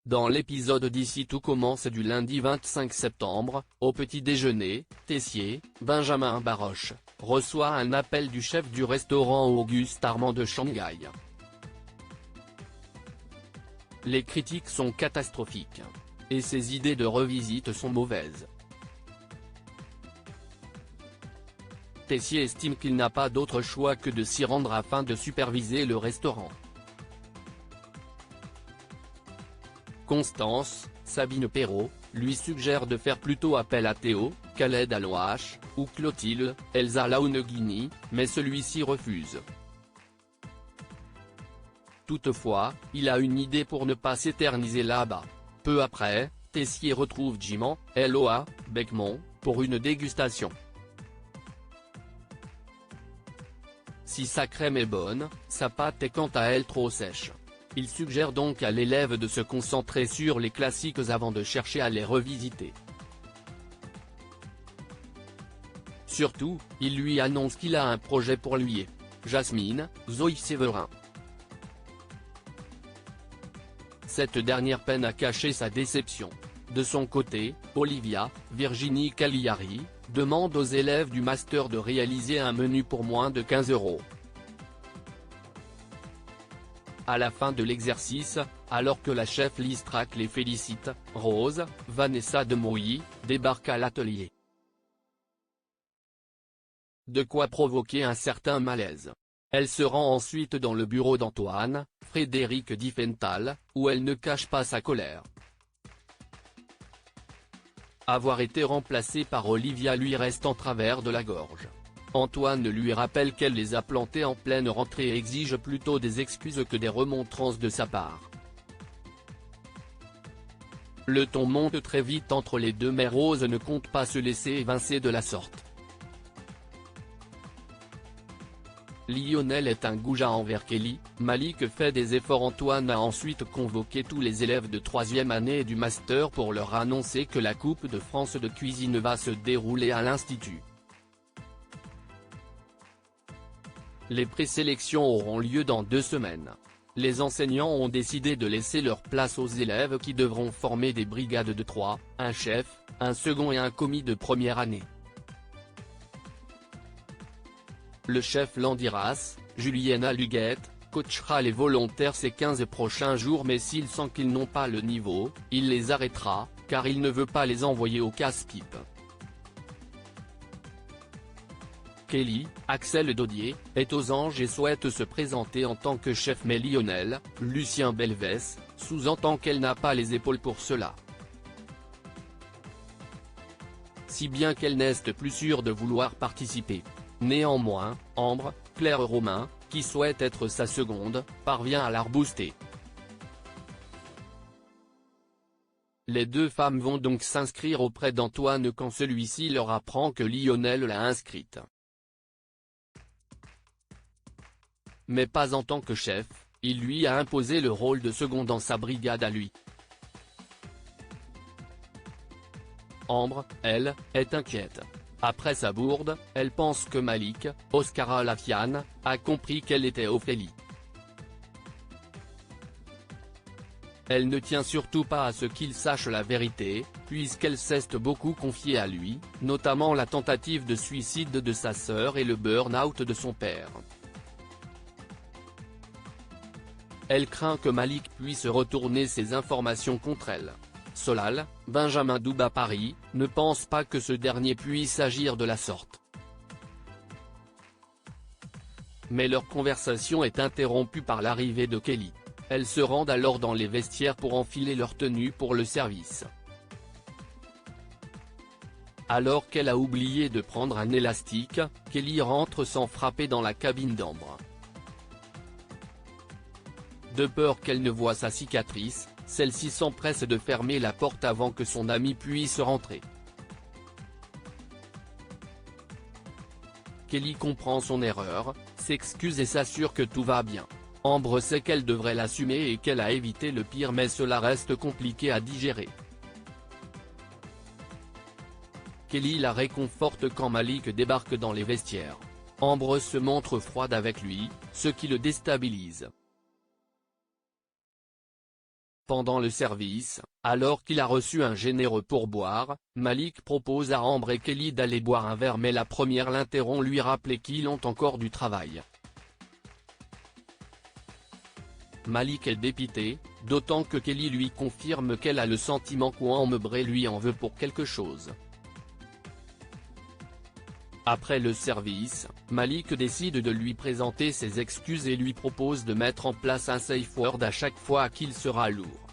Dans l'épisode d'Ici tout commence du lundi 25 septembre, au petit déjeuner, Tessier, Benjamin Baroche, reçoit un appel du chef du restaurant Auguste Armand de Shanghai. Les critiques sont catastrophiques. Et ses idées de revisite sont mauvaises. Tessier estime qu'il n'a pas d'autre choix que de s'y rendre afin de superviser le restaurant. Constance, Sabine Perrault, lui suggère de faire plutôt appel à Théo, Khaled Alouache, ou Clotilde, Elsa Laouneguini, mais celui-ci refuse. Toutefois, il a une idée pour ne pas s'éterniser là-bas. Peu après, Tessier retrouve Jiman, Eloa, Beckmont, pour une dégustation. Si sa crème est bonne, sa pâte est quant à elle trop sèche. Il suggère donc à l'élève de se concentrer sur les classiques avant de chercher à les revisiter. Surtout, il lui annonce qu'il a un projet pour lui et Jasmine, Zoé Séverin. Cette dernière peine à cacher sa déception. De son côté, Olivia, Virginie Cagliari, demande aux élèves du master de réaliser un menu pour moins de 15 €. À la fin de l'exercice, alors que la chef Listrac les félicite, Rose, Vanessa de Mouilly, débarque à l'atelier. De quoi provoquer un certain malaise. Elle se rend ensuite dans le bureau d'Antoine, Frédéric Diffenthal, où elle ne cache pas sa colère. Avoir été remplacée par Olivia lui reste en travers de la gorge. Antoine lui rappelle qu'elle les a plantés en pleine rentrée et exige plutôt des excuses que des remontrances de sa part. Le ton monte très vite entre les deux mais Rose ne compte pas se laisser évincer de la sorte. Lionel est un goujat envers Kelly, Malik fait des efforts. Antoine a ensuite convoqué tous les élèves de 3e année et du master pour leur annoncer que la Coupe de France de cuisine va se dérouler à l'Institut. Les présélections auront lieu dans 2 semaines. Les enseignants ont décidé de laisser leur place aux élèves qui devront former des brigades de 3, un chef, un second et un commis de première année. Le chef Landiras, Juliana Luguette, coachera les volontaires ces 15 prochains jours mais s'il sent qu'ils n'ont pas le niveau, il les arrêtera, car il ne veut pas les envoyer au casse-pipe. Kelly, Axel Daudier, est aux anges et souhaite se présenter en tant que chef mais Lionel, Lucien Belvès, sous-entend qu'elle n'a pas les épaules pour cela. Si bien qu'elle n'est plus sûre de vouloir participer. Néanmoins, Ambre, Claire Romain, qui souhaite être sa seconde, parvient à la rebooster. Les deux femmes vont donc s'inscrire auprès d'Antoine quand celui-ci leur apprend que Lionel l'a inscrite. Mais pas en tant que chef, il lui a imposé le rôle de second dans sa brigade à lui. Ambre, elle, est inquiète. Après sa bourde, elle pense que Malik, Oscar Lafiane, a compris qu'elle était Ophélie. Elle ne tient surtout pas à ce qu'il sache la vérité, puisqu'elle s'est beaucoup confiée à lui, notamment la tentative de suicide de sa sœur et le burn-out de son père. Elle craint que Malik puisse retourner ses informations contre elle. Solal, Benjamin Douba Paris, ne pense pas que ce dernier puisse agir de la sorte. Mais leur conversation est interrompue par l'arrivée de Kelly. Elles se rendent alors dans les vestiaires pour enfiler leur tenue pour le service. Alors qu'elle a oublié de prendre un élastique, Kelly rentre sans frapper dans la cabine d'Ambre. De peur qu'elle ne voie sa cicatrice, celle-ci s'empresse de fermer la porte avant que son ami puisse rentrer. Kelly comprend son erreur, s'excuse et s'assure que tout va bien. Ambre sait qu'elle devrait l'assumer et qu'elle a évité le pire mais cela reste compliqué à digérer. Kelly la réconforte quand Malik débarque dans les vestiaires. Ambre se montre froide avec lui, ce qui le déstabilise. Pendant le service, alors qu'il a reçu un généreux pourboire, Malik propose à Ambre et Kelly d'aller boire un verre mais la première l'interrompt lui rappeler qu'ils ont encore du travail. Malik est dépité, d'autant que Kelly lui confirme qu'elle a le sentiment qu'Ambre lui en veut pour quelque chose. Après le service, Malik décide de lui présenter ses excuses et lui propose de mettre en place un safe word à chaque fois qu'il sera lourd.